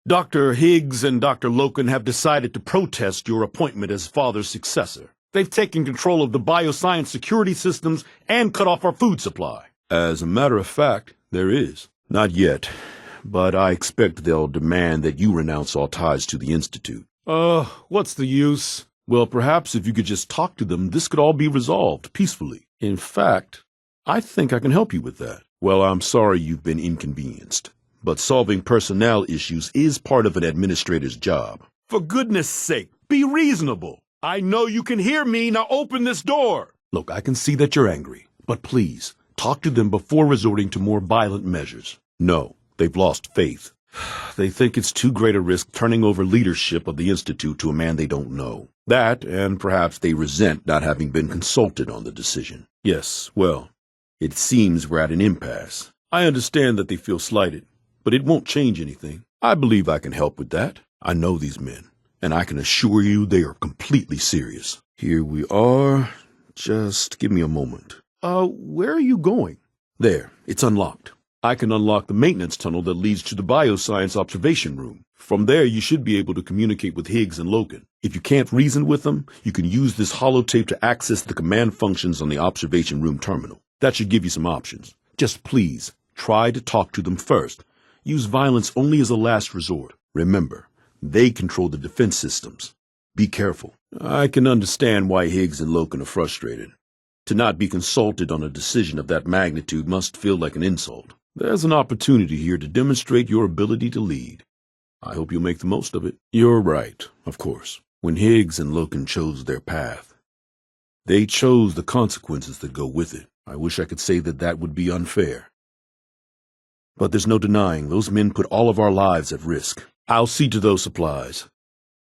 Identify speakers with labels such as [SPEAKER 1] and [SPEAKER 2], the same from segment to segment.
[SPEAKER 1] Dr. Higgs and Dr. Loken have decided to protest your appointment as father's successor. They've taken control of the bioscience security systems and cut off our food supply. As a matter of fact, there is. Not yet, but I expect they'll demand that you renounce all ties to the Institute. What's the use? Well, perhaps if you could just talk to them, this could all be resolved peacefully. In fact, I think I can help you with that. Well, I'm sorry you've been inconvenienced, but solving personnel issues is part of an administrator's job. For goodness sake, be reasonable. I know you can hear me. Now open this door. Look, I can see that you're angry, but please, talk to them before resorting to more violent measures. No, they've lost faith. They think it's too great a risk turning over leadership of the Institute to a man they don't know. That, and perhaps they resent not having been consulted on the decision. Yes, well, it seems we're at an impasse. I understand that they feel slighted, but it won't change anything. I believe I can help with that. I know these men, and I can assure you they are completely serious. Here we are. Just give me a moment. Where are you going? There, it's unlocked. I can unlock the maintenance tunnel that leads to the bioscience observation room. From there, you should be able to communicate with Higgs and Loken. If you can't reason with them, you can use this holotape to access the command functions on the observation room terminal. That should give you some options. Just please, try to talk to them first. Use violence only as a last resort. Remember, they control the defense systems. Be careful. I can understand why Higgs and Loken are frustrated. To not be consulted on a decision of that magnitude must feel like an insult. There's an opportunity here to demonstrate your ability to lead. I hope you'll make the most of it. You're right, of course. When Higgs and Loken chose their path, they chose the consequences that go with it. I wish I could say that that would be unfair. But there's no denying those men put all of our lives at risk. I'll see to those supplies.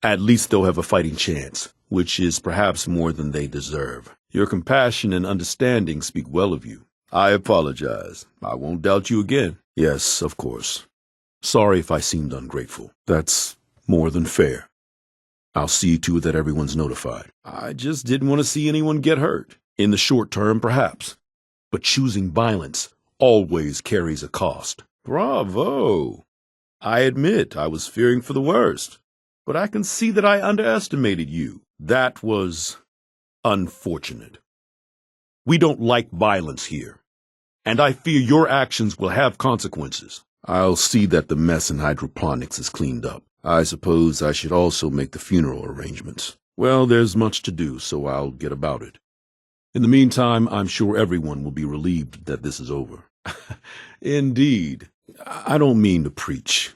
[SPEAKER 1] At least they'll have a fighting chance, which is perhaps more than they deserve. Your compassion and understanding speak well of you. I apologize. I won't doubt you again. Yes, of course. Sorry if I seemed ungrateful. That's more than fair. I'll see to it that everyone's notified. I just didn't want to see anyone get hurt. In the short term, perhaps. But choosing violence always carries a cost. Bravo! I admit I was fearing for the worst. But I can see that I underestimated you. That was unfortunate. We don't like violence here, and I fear your actions will have consequences. I'll see that the mess in hydroponics is cleaned up. I suppose I should also make the funeral arrangements. Well, there's much to do, so I'll get about it. In the meantime, I'm sure everyone will be relieved that this is over. Indeed. I don't mean to preach.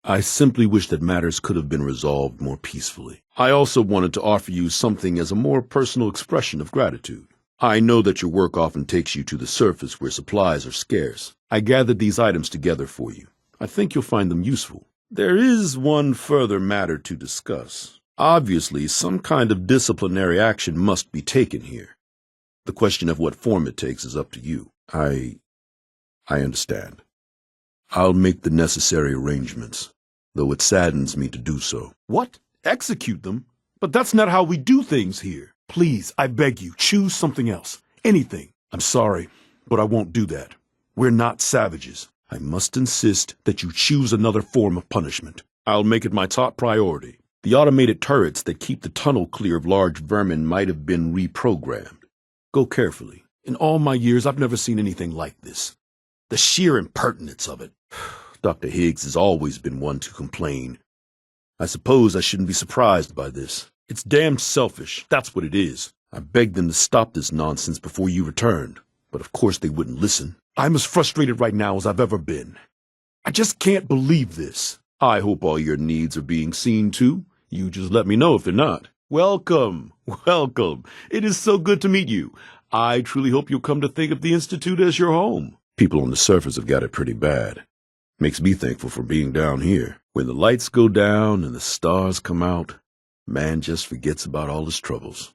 [SPEAKER 1] I simply wish that matters could have been resolved more peacefully. I also wanted to offer you something as a more personal expression of gratitude. I know that your work often takes you to the surface where supplies are scarce. I gathered these items together for you. I think you'll find them useful. There is one further matter to discuss. Obviously, some kind of disciplinary action must be taken here. The question of what form it takes is up to you. I understand. I'll make the necessary arrangements, though it saddens me to do so. What? Execute them? But that's not how we do things here. Please, I beg you, choose something else. Anything. I'm sorry, but I won't do that. We're not savages. I must insist that you choose another form of punishment. I'll make it my top priority. The automated turrets that keep the tunnel clear of large vermin might have been reprogrammed. Go carefully. In all my years, I've never seen anything like this. The sheer impertinence of it. Dr. Higgs has always been one to complain. I suppose I shouldn't be surprised by this. It's damned selfish, that's what it is. I begged them to stop this nonsense before you returned, but of course they wouldn't listen. I'm as frustrated right now as I've ever been. I just can't believe this. I hope all your needs are being seen to. You just let me know if they're not. Welcome, welcome. It is so good to meet you. I truly hope you'll come to think of the Institute as your home. People on the surface have got it pretty bad. Makes me thankful for being down here. When the lights go down and the stars come out, man just forgets about all his troubles.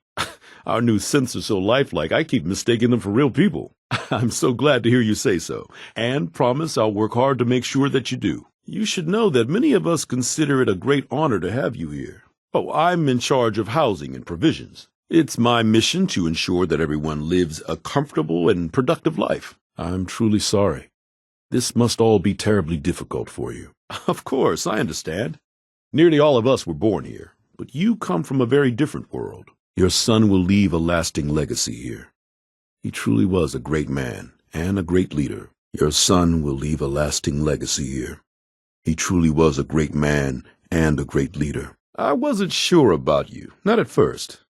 [SPEAKER 1] Our new synths are so lifelike, I keep mistaking them for real people. I'm so glad to hear you say so, and promise I'll work hard to make sure that you do. You should know that many of us consider it a great honor to have you here. Oh, I'm in charge of housing and provisions. It's my mission to ensure that everyone lives a comfortable and productive life. I'm truly sorry. This must all be terribly difficult for you. Of course, I understand. Nearly all of us were born here, but you come from a very different world. Your son will leave a lasting legacy here. He truly was a great man and a great leader. Your son will leave a lasting legacy here. He truly was a great man and a great leader. I wasn't sure about you, not at first.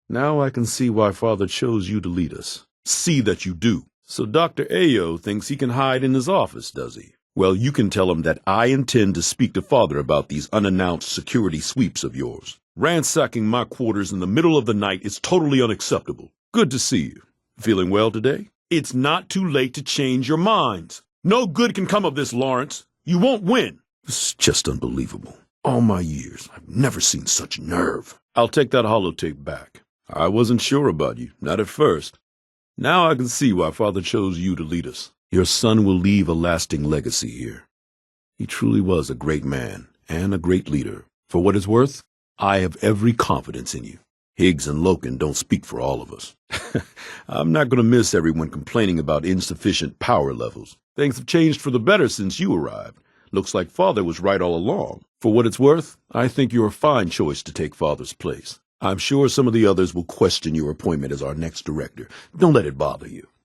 [SPEAKER 1] Now I can see why Father chose you to lead us. See that you do. So Dr. Ayo thinks he can hide in his office, does he? Well, you can tell him that I intend to speak to Father about these unannounced security sweeps of yours. Ransacking my quarters in the middle of the night is totally unacceptable. Good to see you. Feeling well today? It's not too late to change your minds. No good can come of this, Lawrence. You won't win. This is just unbelievable. All my years, I've never seen such nerve. I'll take that holotape back. I wasn't sure about you, not at first. Now I can see why Father chose you to lead us. Your son will leave a lasting legacy here. He truly was a great man and a great leader. For what it's worth, I have every confidence in you. Higgs and Loken don't speak for all of us. I'm not going to miss everyone complaining about insufficient power levels. Things have changed for the better since you arrived. Looks like Father was right all along. For what it's worth, I think you're a fine choice to take Father's place. I'm sure some of the others will question your appointment as our next director. Don't let it bother you.